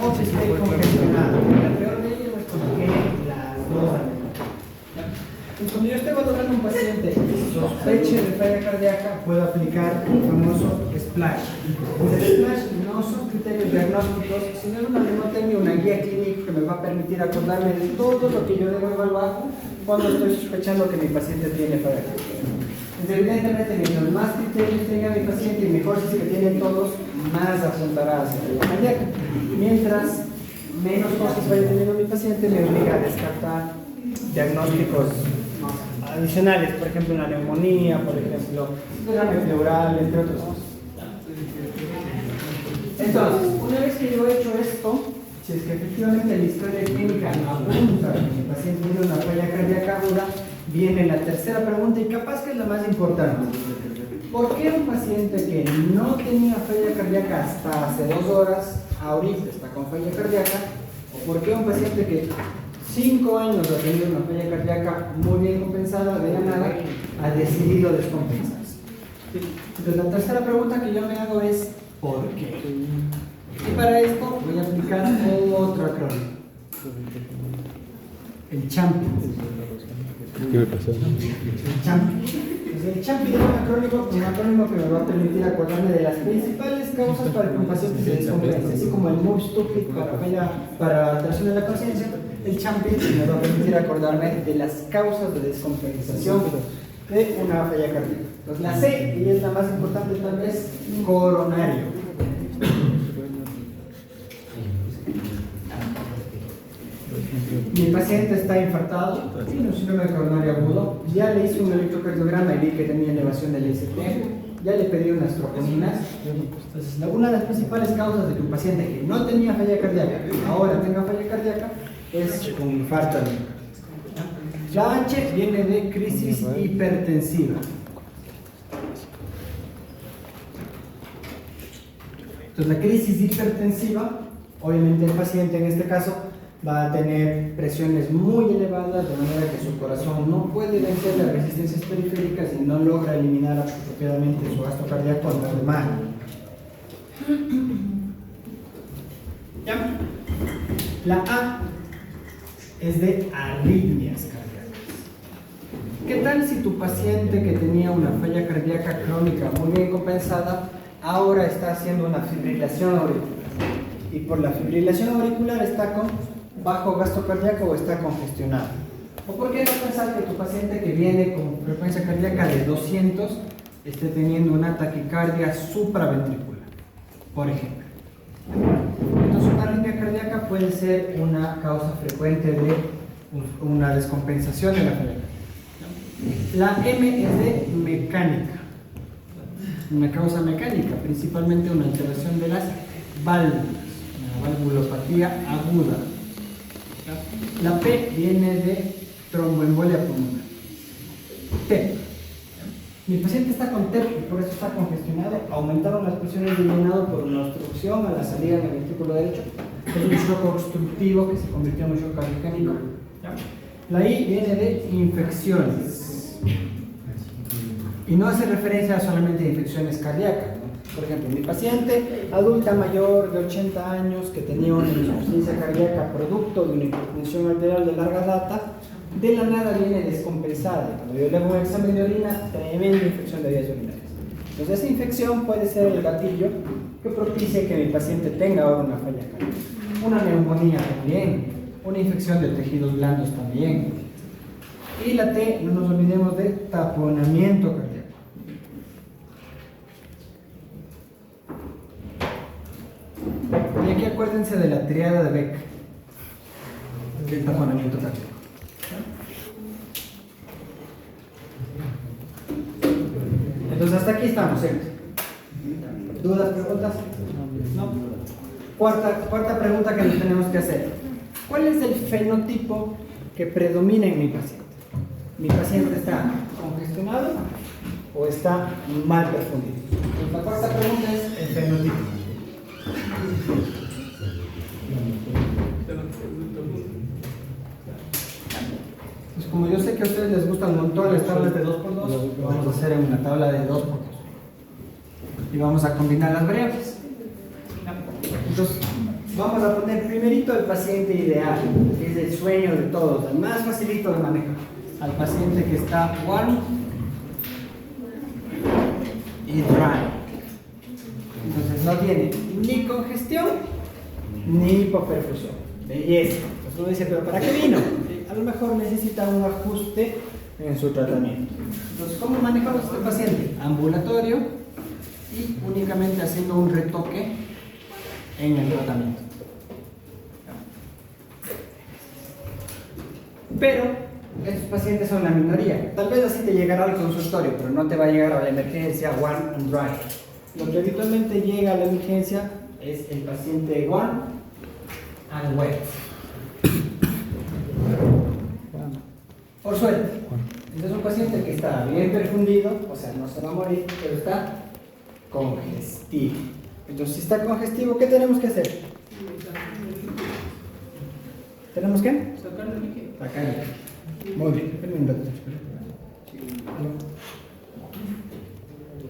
o que esté congestionado. La peor de ellas es cuando tiene las dos al mismo tiempo. Entonces, cuando yo esté valorando a un paciente y sospeche de falla cardíaca, puedo aplicar el famoso splash. El splash no son criterios diagnósticos, sino es una mnemotecnia, una guía clínica que me va a permitir acordarme de todo lo que yo debo evaluar cuando estoy sospechando que mi paciente tiene falla cardíaca. Entonces, evidentemente, mientras más criterios tenga mi paciente y mejor si es que tienen todos, más apuntará hacia la falla cardíaca. Mientras menos cosas vaya teniendo mi paciente, me obliga a descartar diagnósticos adicionales, por ejemplo, una neumonía, por ejemplo, derrame pleural, entre otras cosas. Entonces, una vez que yo he hecho esto, si es que efectivamente la historia clínica apunta que mi paciente tiene una falla cardíaca aguda, viene la tercera pregunta y capaz que es la más importante. ¿Por qué un paciente que no tenía falla cardíaca hasta hace 2 horas, ahorita está con falla cardíaca? ¿O por qué un paciente que 5 años ha tenido una falla cardíaca muy bien compensada, de la nada, ha decidido descompensarse? Entonces, la tercera pregunta que yo me hago es ¿por qué? Y para esto voy a aplicar otro acrónimo. El CHAMPI. ¿Qué me pasó? El CHAMPI. El CHAMPI es un acrónimo que me va a permitir acordarme de las principales causas para que un paciente se descompense, así como el MOVE STUPID para alteración de la conciencia. El CHAMPI me va a permitir acordarme de las causas de descompensación de una falla cardíaca. Entonces, la C, y es la más importante tal vez, coronario. Mi paciente está infartado, tiene un síndrome coronario agudo, ya le hice un electrocardiograma y vi que tenía elevación del IST, ya le pedí unas troponinas. Entonces, una de las principales causas de que un paciente que no tenía falla cardíaca ahora tenga falla cardíaca es un infarto. La H viene de crisis hipertensiva. Entonces, la crisis hipertensiva, obviamente el paciente en este caso va a tener presiones muy elevadas, de manera que su corazón no puede vencer las resistencias periféricas y no logra eliminar apropiadamente su gasto cardíaco normal. ¿Ya? La A es de arritmias cardíacas. ¿Qué tal si tu paciente que tenía una falla cardíaca crónica muy bien compensada ahora está haciendo una fibrilación auricular? Y por la fibrilación auricular está con bajo gasto cardíaco o está congestionado. ¿O por qué no pensar que tu paciente que viene con frecuencia cardíaca de 200 esté teniendo una taquicardia supraventricular, por ejemplo? Entonces, una arritmia cardíaca puede ser una causa frecuente de una descompensación de la falla cardíaca. La M es de mecánica, una causa mecánica, principalmente una alteración de las válvulas, una valvulopatía aguda. La P viene de tromboembolia pulmonar. T. Mi paciente está con TEP y por eso está congestionado. Aumentaron las presiones de llenado por una obstrucción a la salida del ventrículo derecho. Es un shock obstructivo que se convirtió en un shock cardíaco. La I viene de infecciones. Y no hace referencia solamente a infecciones cardíacas. Por ejemplo, mi paciente adulta mayor de 80 años que tenía una insuficiencia cardíaca producto de una hipertensión arterial de larga data, de la nada viene descompensada. Cuando yo le hago un examen de orina, tremenda infección de vías urinarias. Entonces, esa infección puede ser el gatillo que propicie que mi paciente tenga ahora una falla cardíaca. Una neumonía también, una infección de tejidos blandos también. Y la T, no nos olvidemos de taponamiento cardíaco. Y aquí acuérdense de la triada de Beck, el taponamiento cardíaco. Entonces, hasta aquí estamos, ¿cierto? ¿Dudas, preguntas? ¿No? Cuarta pregunta que nos tenemos que hacer. ¿Cuál es el fenotipo que predomina en mi paciente? ¿Mi paciente está congestionado o está mal perfundido? Entonces, la cuarta pregunta es el fenotipo. Pues como yo sé que a ustedes les gustan un montón las tablas de 2×2, lo vamos a hacer en una tabla de 2×2 y vamos a combinar las variables. Entonces, Vamos a poner primerito el paciente ideal, que es el sueño de todos, el más facilito de manejar. Al paciente que está warm y dry. Entonces no tiene ni congestión ni hipoperfusión. Belleza. Entonces uno dice, ¿pero para qué vino? A lo mejor necesita un ajuste en su tratamiento. Entonces, ¿cómo manejamos a este paciente? Ambulatorio y únicamente haciendo un retoque en el tratamiento. Pero estos pacientes son la minoría. Tal vez así te llegará al consultorio, pero no te va a llegar a la emergencia warm and dry. Lo que habitualmente llega a la emergencia es el paciente warm and wet. Por suerte, este es un paciente que está bien perfundido, o sea, no se va a morir, pero está congestivo. Entonces, si está congestivo, ¿qué tenemos que hacer? ¿Tenemos qué? Sacarle líquido. Sacarle. Muy bien, espérame un rato. ¿Aló?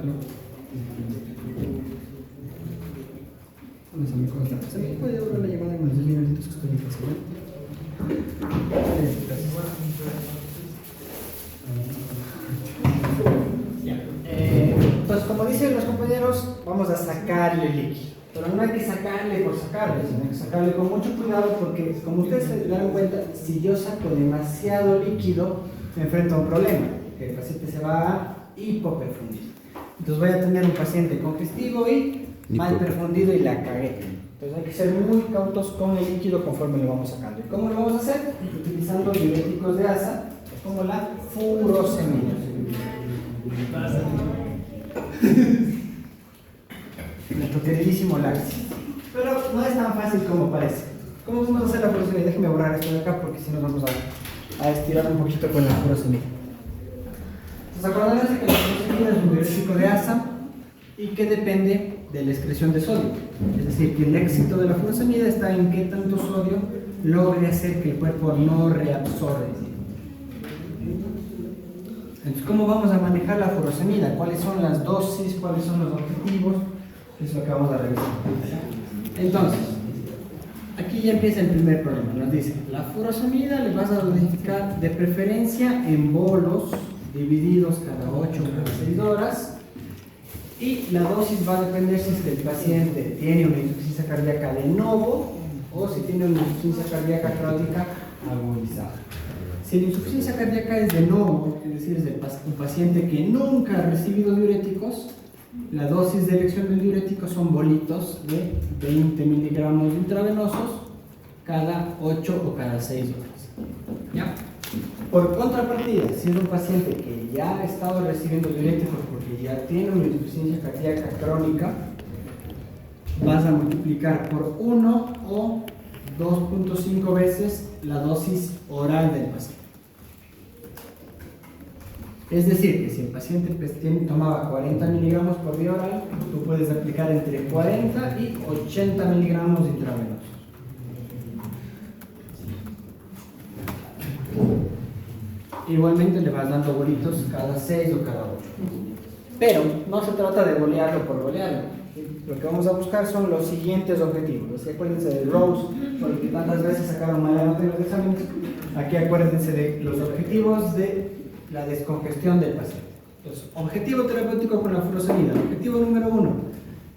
¿Aló? Unos amigos, ¿se me puede devolver la llamada en unos 10 minutitos que estoy difícil? Gracias. Entonces, como dicen los compañeros, vamos a sacarle líquido. Pero no hay que sacarle por sacarle, sino hay que sacarle con mucho cuidado porque, como ustedes se dan cuenta, si yo saco demasiado líquido, me enfrento a un problema, que el paciente se va a hipoperfundir. Entonces voy a tener un paciente congestivo y mal perfundido y la cagué. Entonces hay que ser muy cautos con el líquido conforme lo vamos sacando. ¿Y cómo lo vamos a hacer? Utilizando diuréticos de asa, como la furosemida. Nuestro queridísimo Laxi. Pero no es tan fácil como parece. ¿Cómo vamos a hacer la furosemida? Déjenme borrar esto de acá porque si no vamos a estirar un poquito con la furosemida. Entonces acordarse que la furosemida es un diurético de asa y que depende de la excreción de sodio. Es decir, que el éxito de la furosemida está en qué tanto sodio logre hacer que el cuerpo no reabsorbe. Entonces, ¿cómo vamos a manejar la furosemida? ¿Cuáles son las dosis? ¿Cuáles son los objetivos? Es lo que vamos a revisar. Entonces, aquí ya empieza el primer problema. Nos dice, la furosemida le vas a dosificar de preferencia en bolos divididos cada 8 o cada 6 horas. Y la dosis va a depender si es que el paciente tiene una insuficiencia cardíaca de novo o si tiene una insuficiencia cardíaca crónica agudizada. Si la insuficiencia cardíaca es de novo, es decir, es de un paciente que nunca ha recibido diuréticos, la dosis de elección del diurético son bolitos de 20 miligramos intravenosos cada 8 o cada 6 horas. ¿Ya? Por contrapartida, si es un paciente que ya ha estado recibiendo diuréticos porque ya tiene una insuficiencia cardíaca crónica, vas a multiplicar por 1 o 2.5 veces la dosis oral del paciente. Es decir, que si el paciente tomaba 40 miligramos por vía oral, tú puedes aplicar entre 40 y 80 miligramos intravenosos. Igualmente le vas dando bolitos cada 6 o cada 8. Pero no se trata de bolearlo por bolearlo. Lo que vamos a buscar son los siguientes objetivos. Así acuérdense de Rose, por el que tantas veces sacaron mala nota en los exámenes. Aquí acuérdense de los objetivos de la descongestión del paciente. Entonces, objetivo terapéutico con la furosemida. Objetivo número 1,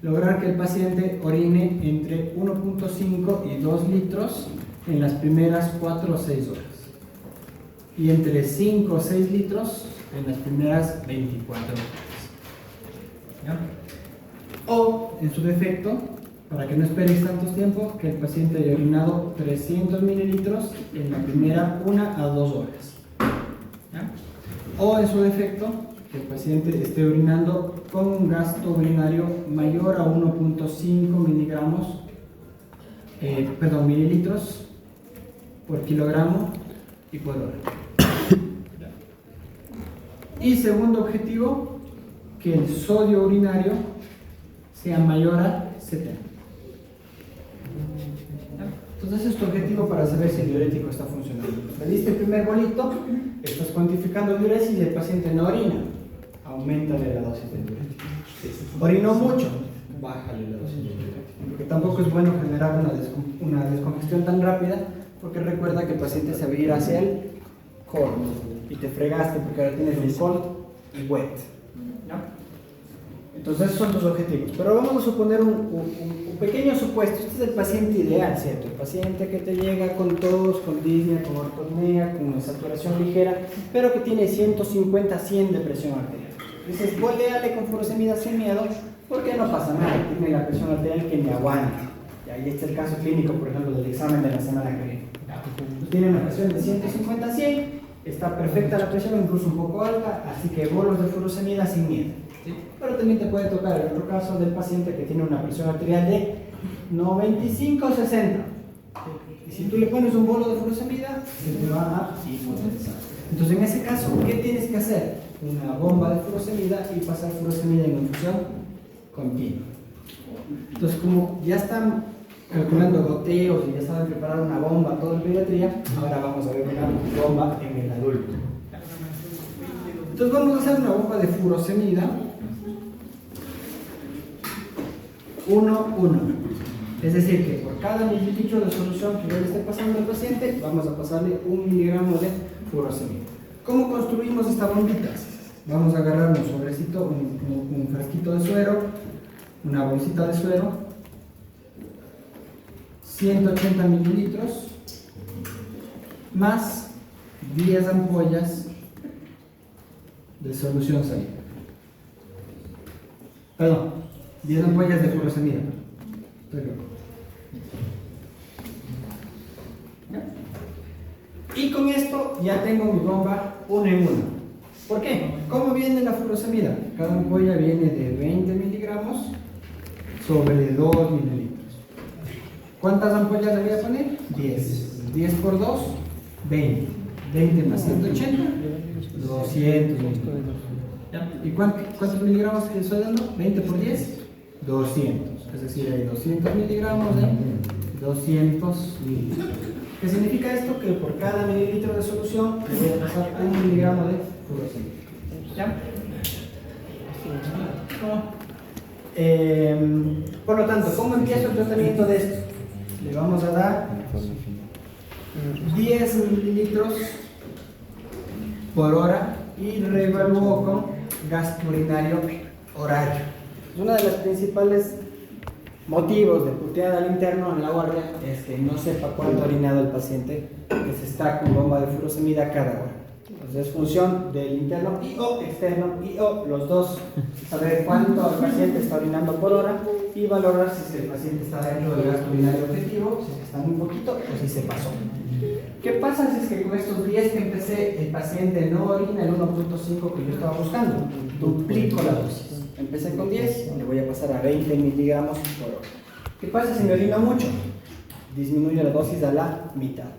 lograr que el paciente orine entre 1.5 y 2 litros en las primeras 4 o 6 horas. Y entre 5 o 6 litros en las primeras 24 horas. ¿Ya? O, en su defecto, para que no esperes tanto tiempo, que el paciente haya orinado 300 mililitros en la primera 1 a 2 horas. ¿Ya? O, en su defecto, que el paciente esté orinando con un gasto urinario mayor a 1.5 mililitros por kilogramo y por hora. Y segundo objetivo, que el sodio urinario sea mayor a 70. Entonces es tu objetivo para saber si el diurético está funcionando. Te diste el primer bolito, estás cuantificando diuresis y el paciente no orina. Auméntale la dosis de diurético. Orinó mucho, bájale la dosis de diurético. Porque tampoco es bueno generar una descongestión tan rápida, porque recuerda que el paciente se va a ir hacia el cold y te fregaste porque ahora tienes un cold y wet, ¿no? Entonces esos son tus objetivos. Pero vamos a suponer un pequeño supuesto. Este es el paciente ideal, ¿cierto? El paciente que te llega con tos, con disnea, con ortopnea, con saturación ligera, pero que tiene 150-100 de presión arterial. Dices, voléale con furosemida sin miedo, porque no pasa nada, tiene la presión arterial que me aguanta. Y ahí está el caso clínico, por ejemplo, del examen de la semana que viene. Tiene una presión de 150-100, está perfecta la presión, incluso un poco alta, así que bolos de furosemida sin miedo. ¿Sí? Pero también te puede tocar el otro caso del paciente que tiene una presión arterial de 95-60. Y si tú le pones un bolo de furosemida, se te va a hipoterizar. Entonces, en ese caso, ¿qué tienes que hacer? Una bomba de furosemida y pasar furosemida en infusión continua. Entonces, como ya están calculando goteos y ya saben preparar una bomba toda la pediatría, ahora vamos a ver una bomba en el adulto. Entonces vamos a hacer una bomba de furosemida 1:1. Es decir, que por cada mililitro de solución que yo le esté pasando al paciente, vamos a pasarle 1 miligramo de furosemida. ¿Cómo construimos esta bombita? Vamos a agarrar un sobrecito, un frasquito de suero, una bolsita de suero, 180 mililitros, más 10 ampollas de solución salina. Perdón, 10 ampollas de furosemida. Estoy loco. Y con esto ya tengo mi bomba 1 en 1. ¿Por qué? ¿Cómo viene la furosemida? Cada ampolla viene de 20 miligramos sobre 2 mililitros. ¿Cuántas ampollas le voy a poner? 10. 10 por 2, 20. 20 más 180, 200 mililitros. ¿Y cuántos miligramos que estoy dando? 20 por 10, 200. Es decir, hay 200 miligramos de 200 mililitros. ¿Qué significa esto? Que por cada mililitro de solución le voy a pasar 1 miligramo de furosemida. ¿Ya? Por lo tanto, ¿cómo empiezo el tratamiento de esto? Le vamos a dar 10 mililitros por hora y reevalúo con gasto urinario horario. Uno de los principales motivos de puteada al interno en la guardia es que no sepa cuánto ha orinado el paciente que se está con bomba de furosemida cada hora. Entonces es función del interno y o externo y o los dos saber cuánto el paciente está orinando por hora y valorar si el paciente está dentro del gasto urinario objetivo, si está muy poquito o si se pasó. ¿Qué pasa si es que con estos 10 que empecé el paciente no orina el 1.5 que yo estaba buscando? Duplico la dosis. Empecé con 10, le voy a pasar a 20 miligramos por hora. ¿Qué pasa si me orina mucho? Disminuyo la dosis a la mitad.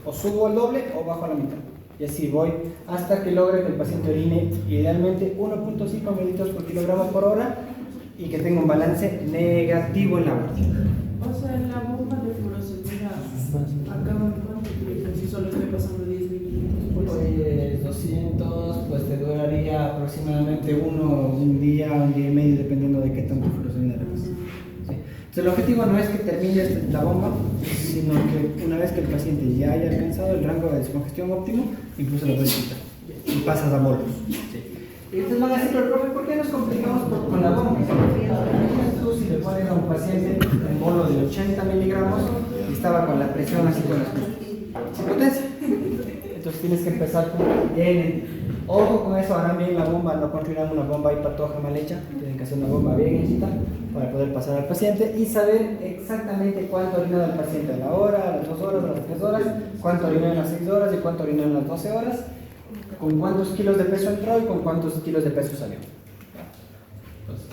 O subo al doble o bajo a la mitad. Y así voy hasta que logre que el paciente orine idealmente 1.5 mililitros por kilogramo por hora y que tenga un balance negativo en la guardia. O sea, la bomba de furosemida acaba en cuánto tiempo si solo estoy pasando 10 mililitros por hora. Pues 200, pues te duraría aproximadamente un día y medio, dependiendo de qué tanto furosemida le pases. ¿Sí? Entonces, el objetivo no es que termines la bomba, sino que una vez que el paciente ya haya alcanzado el rango de descongestión óptimo, incluso lo puedes quitar y pasas a bolos. ¿Sí? Y entonces van a decir, pero profe, ¿por qué nos complicamos con la bomba? Tú, si le pones a un paciente un bolo de 80 miligramos y estaba con la presión así con las cosas, sin potencia. Entonces tienes que empezar con bien. Ojo con eso, harán bien la bomba, no construirán una bomba y patoja mal hecha. Tienen que hacer una bomba bien hechita para poder pasar al paciente y saber exactamente cuánto ha orinado el paciente a la hora, a las 2 horas, a las 3 horas, cuánto orinó en las 6 horas y cuánto orinó en las 12 horas, con cuántos kilos de peso entró y con cuántos kilos de peso salió. Entonces,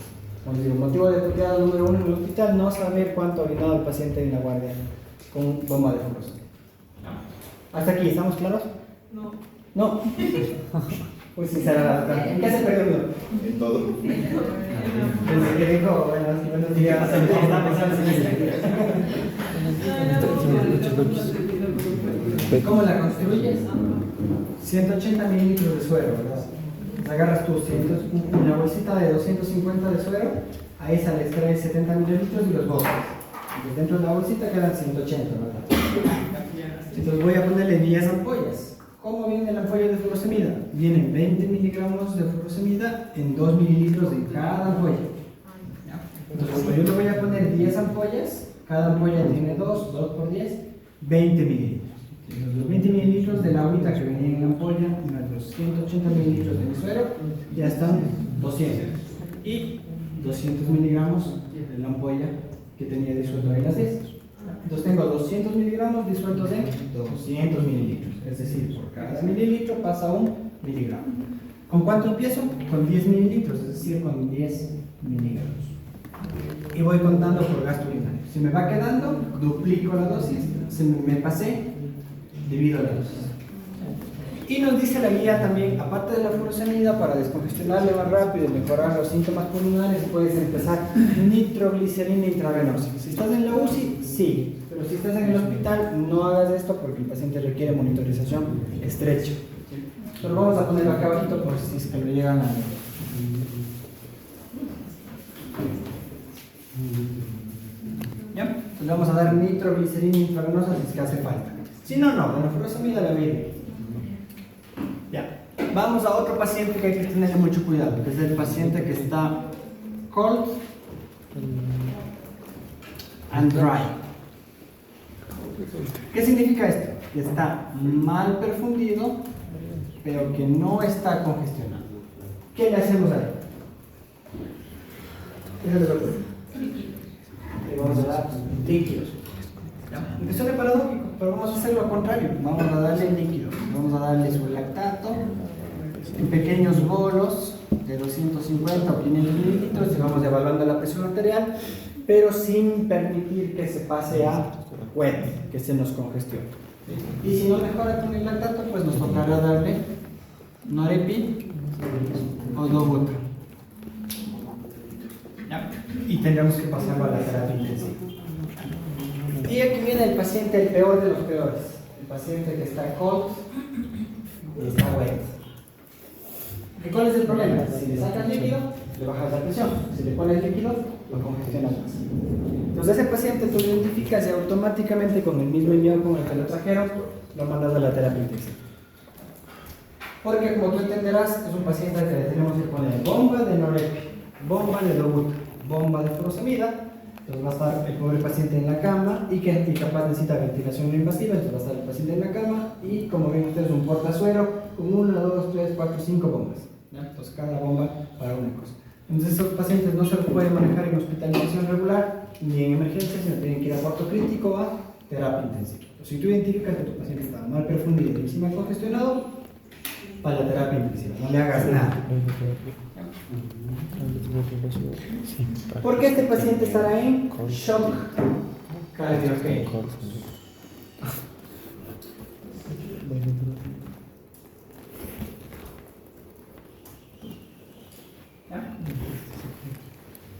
como digo, motivo de puteada número 1 en el hospital, no saber cuánto ha orinado el paciente en la guardia con bomba de furosemida. ¿Hasta aquí? ¿Estamos claros? No. No. Pues sincera, ¿en qué se perdió? En todo. Desde que dijo, buenos días, ¿cómo la construyes? 180 mililitros de suero, ¿verdad? Agarras tú una bolsita de 250 de suero, Ahí sale extraer 70 mililitros y los botas. Entonces dentro de la bolsita quedan 180, ¿verdad? Entonces voy a ponerle 10 ampollas. ¿Cómo viene la ampolla de furosemida? Vienen 20 miligramos de furosemida en 2 mililitros de cada ampolla. ¿Ya? Entonces como yo le voy a poner 10 ampollas, cada ampolla tiene 2 por 10, 20 mililitros. Entonces, los 20 mililitros de la agüita que venía en ampolla, más los 180 mililitros de mi suero, ya están 200. Y 200 miligramos de la ampolla que tenía disuelto en las 10. Entonces tengo 200 miligramos disueltos en 200 mililitros. Es decir, por cada mililitro pasa un miligramo. ¿Con cuánto empiezo? Con 10 mililitros, es decir, con 10 miligramos. Y voy contando por gasto urinario. Si me va quedando, duplico la dosis. Si me pasé, divido la dosis. Y nos dice la guía también, aparte de la furosemida, para descongestionarle más rápido y mejorar los síntomas pulmonares, puedes empezar nitroglicerina intravenosa. Si estás en la UCI, sí, pero si estás en el hospital, no hagas esto porque el paciente requiere monitorización estrecha. Pero vamos a ponerlo acá abajito por si es que lo llegan a... ¿Ya? Entonces vamos a dar nitroglicerina intravenosa si es que hace falta. Si no, no, con la furosemida la vida. Ya, vamos a otro paciente que hay que tener mucho cuidado, que es el paciente que está cold and dry. ¿Qué significa esto? Que está mal perfundido, pero que no está congestionado. ¿Qué le hacemos a él? ¿Qué se les ocurre? Le vamos a dar líquidos. Aunque suene paradójico, pero vamos a hacerlo al contrario. Vamos a darle líquidos. Vamos a darle su lactato en pequeños bolos de 250 o 500 mililitros y vamos evaluando la presión arterial, pero sin permitir que se pase a wet, que se nos congestione. Y si no mejora con el lactato, pues nos tocará darle Norepi o Dobuta. ¿Ya? Y tendremos que pasarlo a la terapia intensiva. Y aquí viene el paciente, el peor de los peores. El paciente que está cold y está wet. ¿Y cuál es el problema? Si le sacas líquido, le bajas la presión. Si le pones líquido, lo congestionas más. Entonces ese paciente tú lo identificas y automáticamente con el mismo envío con el que lo trajeron, lo mandas a la terapia intensiva. Porque como tú entenderás, es un paciente al que le tenemos que poner bomba de Norepi, bomba de Dobuta, bomba de furosemida. Entonces va a estar el pobre paciente en la cama y capaz necesita ventilación no invasiva, entonces va a estar el paciente en la cama y como ven ustedes un portazuero con 1, 2, 3, 4, 5 bombas. ¿Ya? Entonces cada bomba para una cosa. Entonces esos pacientes no se los pueden manejar en hospitalización regular ni en emergencia, sino tienen que ir a cuarto crítico o a terapia intensiva. Entonces, si tú identificas que tu paciente está mal perfundido y encima congestionado, para la terapia intensiva, no le hagas nada. Porque este paciente estará en shock cardiogénico.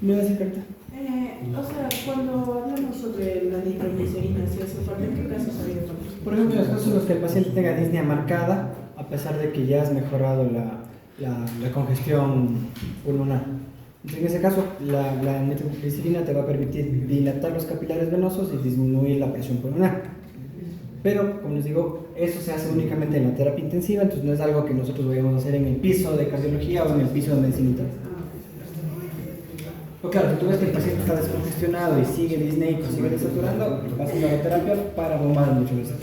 ¿Me vas a decir, Carta? O sea, cuando hablamos sobre la nitroglicerina, si hace falta, ¿en qué casos habría falta? Por ejemplo, en los casos en los que el paciente tenga disnea marcada, a pesar de que ya has mejorado la congestión pulmonar. En ese caso, la nitroglicerina te va a permitir dilatar los capilares venosos y disminuir la presión pulmonar. Pero, como les digo, eso se hace únicamente en la terapia intensiva, entonces no es algo que nosotros vayamos a hacer en el piso de cardiología o en el piso de medicina interna. Pero claro, si tú ves que el paciente está descongestionado y sigue disneico, sigue desaturando, vas a ir a la terapia para bombar mucho eso.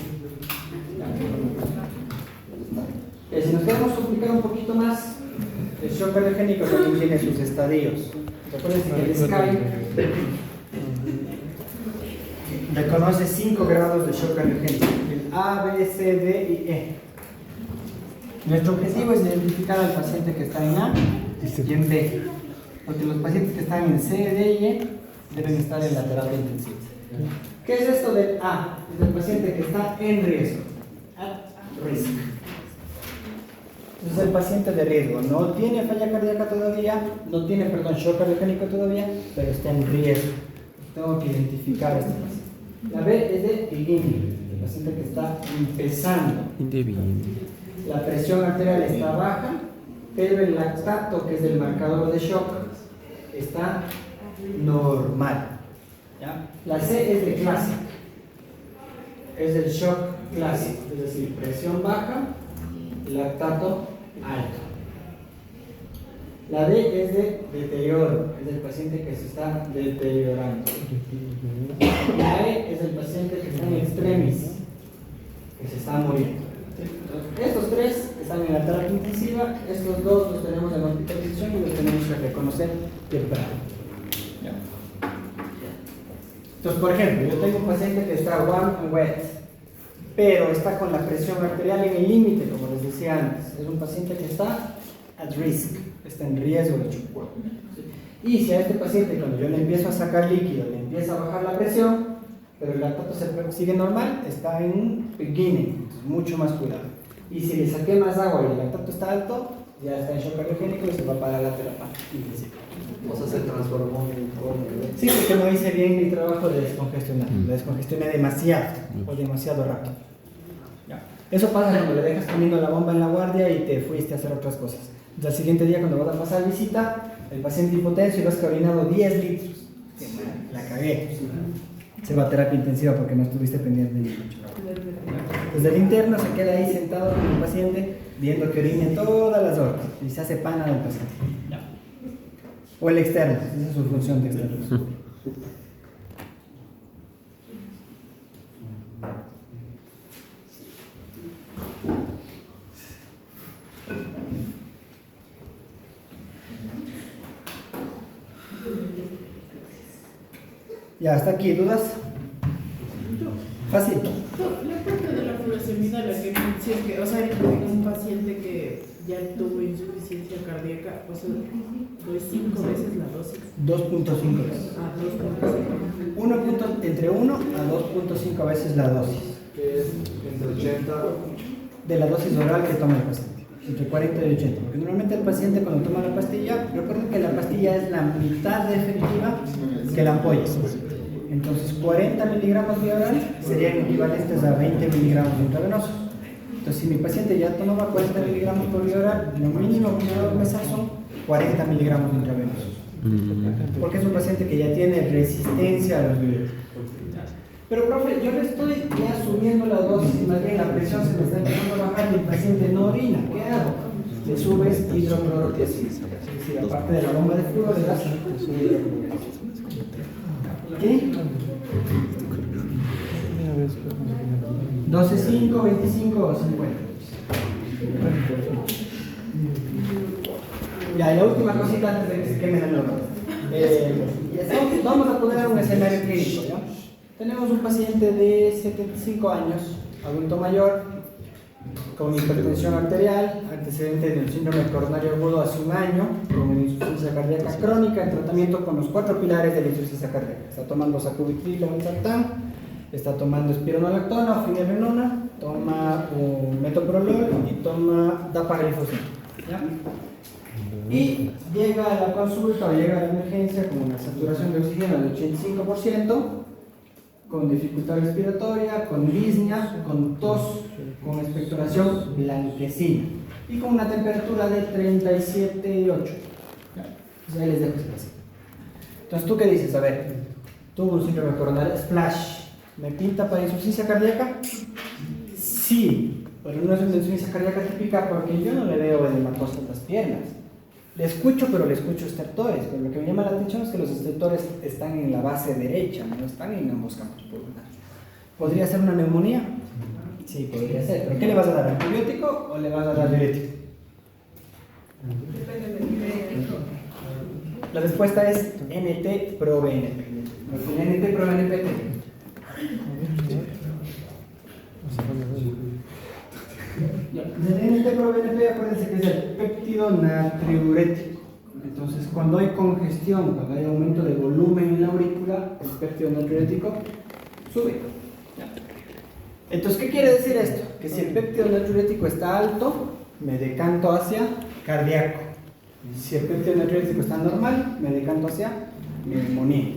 Si nos queremos complicar un poquito más, el shock cardiogénico también tiene sus estadios. Recuerden que el SCAI reconoce 5 grados de shock cardiogénico: el A, B, C, D y E. Nuestro objetivo es identificar al paciente que está en A y en B, porque los pacientes que están en C, D y E deben estar en la terapia intensiva. ¿Qué es esto del A? Es el paciente que está en riesgo, at risk. Entonces el paciente de riesgo no tiene falla cardíaca todavía, no tiene, shock cardiogénico todavía, pero está en riesgo. Tengo que identificar a este paciente. La B es de beginning, el paciente que está empezando. La presión arterial está baja, pero el lactato, que es el marcador de shock, está normal. ¿Ya? La C es de clásico, es el shock clásico, es decir, presión baja, lactato alto. La D es de deterioro, es del paciente que se está deteriorando. La E es el paciente que está en extremis, que se está muriendo. Entonces, estos tres están en la terapia intensiva, estos dos los tenemos en hospitalización y los tenemos que reconocer temprano. Entonces, por ejemplo, yo tengo un paciente que está warm and wet, pero está con la presión arterial en el límite, como les decía antes. Es un paciente que está at risk, está en riesgo de choque. Y si a este paciente, cuando yo le empiezo a sacar líquido, le empieza a bajar la presión, pero el lactato sigue normal, está en un beginning, entonces mucho más cuidado. Y si le saqué más agua y el lactato está alto, ya está en shock cardiogénico y se va a parar la terapia intensiva. O sea, se transformó en un... Sí, porque no hice bien mi trabajo de descongestionar. La descongestioné demasiado o demasiado rápido. Ya. Eso pasa cuando le dejas poniendo la bomba en la guardia y te fuiste a hacer otras cosas. Entonces, al siguiente día, cuando vas a pasar visita, el paciente hipotenso y vas que ha orinado 10 litros. La cagué. Se va a terapia intensiva porque no estuviste pendiente de mucho. Desde el interno se queda ahí sentado con el paciente viendo que orine todas las horas y se hace pana del paciente. O el externo, esa es su función de externo. Ya, hasta aquí, ¿dudas? Fácil. La parte de la furosemida, la que mencioné, que, o sea, tengo un paciente que ya tuvo insuficiencia cardíaca, o sea, doy 5 veces la dosis. 2.5 veces. Ah, 2.5. Entre 1 a 2.5 veces la dosis. Que es entre 80... De la dosis oral que toma el paciente. Entre 40 y 80. Porque normalmente el paciente cuando toma la pastilla, recuerden que la pastilla es la mitad de efectiva que la ampolla. Entonces 40 miligramos vía oral serían equivalentes a 20 miligramos intravenosos. Entonces si mi paciente ya tomaba 40 miligramos por vía oral, lo mínimo que me va a empezar son 40 miligramos intravenosos. Porque es un paciente que ya tiene resistencia a los diuréticos. Pero profe, yo le estoy ya subiendo la dosis y más bien la presión se me está empezando a bajar y el paciente no orina. ¿Qué hago? Le subes hidroclorotiazida. Es decir, aparte de la bomba de flujo, le das hidroclorotiazida. ¿Qué? 12, 5, 25 o 50. Ya, y la última cosita antes de que se queme la neurona. Vamos a poner un escenario clínico, ¿ya? Tenemos un paciente de 75 años, adulto mayor, con hipertensión arterial, antecedente del síndrome coronario agudo hace un año, con insuficiencia cardíaca crónica, en tratamiento con los 4 pilares de la insuficiencia cardíaca. Está tomando sacubitril o valsartán, está tomando espironolactona o finerenona, toma metoprolol y toma dapaglifosina. Y llega a la consulta o llega a la emergencia con una saturación de oxígeno del 85%, con dificultad respiratoria, con disnea, con tos, con expectoración blanquecina y con una temperatura de 37,8. Entonces ahí les dejo ese paciente. Entonces, ¿tú qué dices? A ver, tuvo un síndrome coronario, splash, ¿me pinta para insuficiencia cardíaca? Sí, pero no es una insuficiencia cardíaca típica porque yo no le veo edematosa en las piernas. Le escucho, pero le escucho estertores. Pero lo que me llama la atención es que los estertores están en la base derecha, no están en ambos campos pulmonares. ¿Podría ser una neumonía? Sí, podría ser. ¿Pero qué le vas a dar? ¿Antibiótico o le vas a dar diurético? La respuesta es NT-proBNP. El NT-proBNP. El NT-proBNP, acuérdense que es el péptido natriurético. Entonces, cuando hay congestión, cuando hay aumento de volumen en la aurícula, el péptido natriurético sube. Entonces, ¿qué quiere decir esto? Que si el péptido natriurético está alto, me decanto hacia cardíaco. Si el péptido natriurético está normal, me decanto hacia neumonía.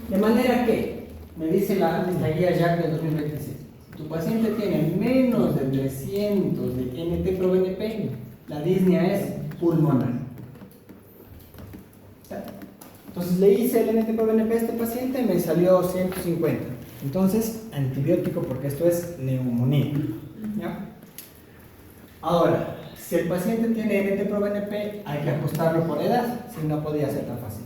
De manera que, me dice la guía JACC del 2026, tu paciente tiene menos de 300 de NT-proBNP, la disnea es pulmonar. Entonces le hice el NT-proBNP a este paciente, me salió 150. Entonces, antibiótico porque esto es neumonía. ¿Ya? Ahora, si el paciente tiene NT-proBNP, hay que ajustarlo por edad, si no podía ser tan fácil.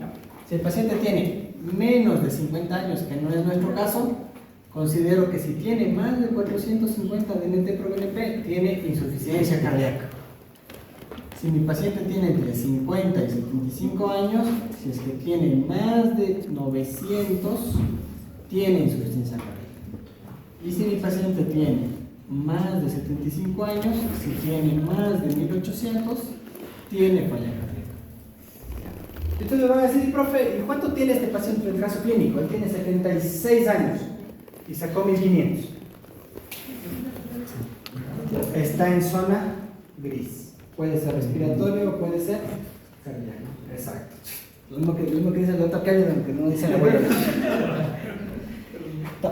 ¿Ya? Si el paciente tiene menos de 50 años, que no es nuestro caso, considero que si tiene más de 450 de NT-proBNP, tiene insuficiencia cardíaca. Si mi paciente tiene entre 50 y 75 años, si es que tiene más de 900, tiene insuficiencia cardíaca. Y si mi paciente tiene más de 75 años, si tiene más de 1800, tiene falla cardíaca. Entonces me van a decir, profe, ¿y cuánto tiene este paciente en el caso clínico? Él tiene 76 años y sacó 1500. Está en zona gris. Puede ser respiratorio o puede ser cardíaco. Exacto. Lo mismo que dice el doctor Kevin, aunque no dice la abuela.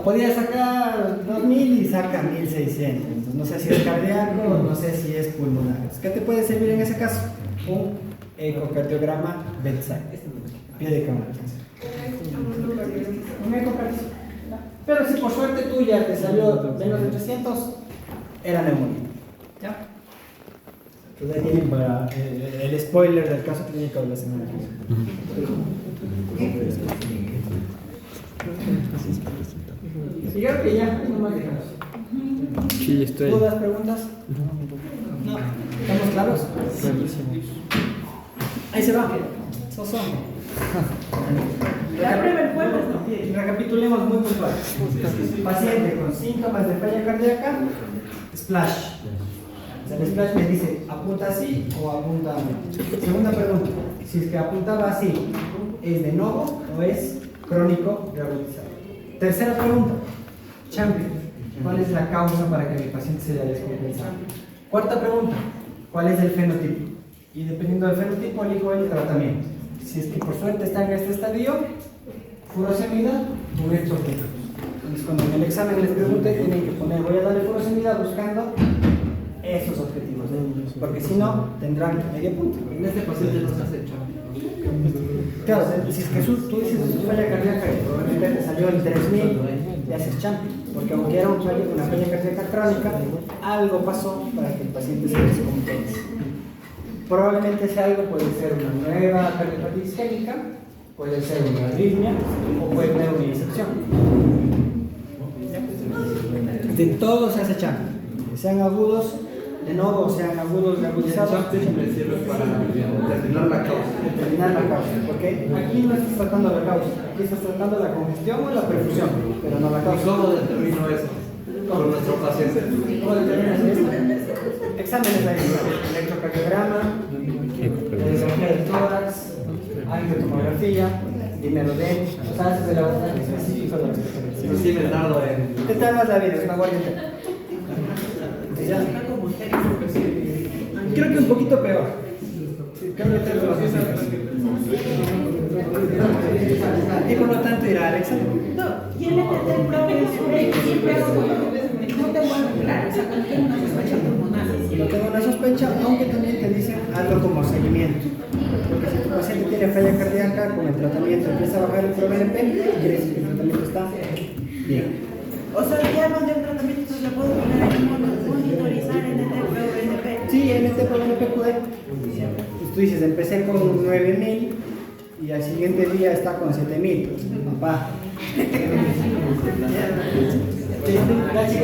Podría sacar 2000 y saca 1600. Entonces no sé si es cardíaco o no sé si es pulmonar. ¿Qué te puede servir en ese caso? Un ecocardiograma bedside. Pie de cámara. Un ecocardiograma. Pero si por suerte tuya te salió menos de 300, era neumonía. ¿Ya? Entonces ahí tienen para el spoiler del caso clínico de la semana que viene. Y creo que ya, no más dejamos. Sí, estoy. ¿Dudas, preguntas? No. ¿Estamos claros? Ahí se va. Sosón. Recapitulemos muy puntual. Paciente con síntomas de falla cardíaca, splash. O sea, el splash me dice, ¿apunta así o apunta no? Segunda pregunta, si es que apuntaba así, ¿es de nuevo o es crónico reagudizado? Tercera pregunta, champion, ¿cuál es la causa para que el paciente se haya descompensado? Cuarta pregunta, ¿cuál es el fenotipo? Y dependiendo del fenotipo, elijo el tratamiento. Si es que por suerte está en este estadio, furosemida o estos métodos. Entonces, cuando en el examen les pregunte, tienen que poner, voy a darle furosemida buscando esos objetivos, porque si no, tendrán medio punto. En este paciente no se hace champion. Claro, si es que tú dices falla cardíaca y probablemente te salió el 3000, ya haces champion, porque aunque era una falla cardíaca crónica, algo pasó para que el paciente se descompense. Probablemente ese algo puede ser una nueva cardiopatía isquémica, puede ser una arritmia o puede tener una incepción. De todo se hace champion, sean agudos de nuevo, sean agudos de agudizados. Me sirve para determinar la causa. Determinar la causa, porque aquí no estás tratando la causa, aquí estás tratando la congestión o la perfusión, pero no la ¿Y causa. cómo determino eso? Con nuestro paciente. ¿Cómo determinas esto? Exámenes ahí, electrocardiograma, radiografía del tórax, angiotomografía, dimerodén, o sea, haces el abordaje específico de la respiración. Yo sí me tardo en... ¿Qué tal más la vida? Es una guardia entera. ¿Ya? Creo que un poquito peor. Cambio de los y por lo tanto irá al examen. No, y el NT-proBNP siempre hago, no tengo algo claro, o sea, cuando tengo una sospecha pulmonar. No tengo una sospecha, aunque también te dicen algo como seguimiento. Porque si tu paciente tiene falla cardíaca, con el tratamiento empieza a bajar el proBNP, quiere decir que el tratamiento está bien. O sea, ya mandé un tratamiento, entonces le puedo poner ahí monitorizar NT-proBNP. Sí, en este proBNP puede. Tú dices, empecé con 9000 y al siguiente día está con 7000. Papá. Gracias,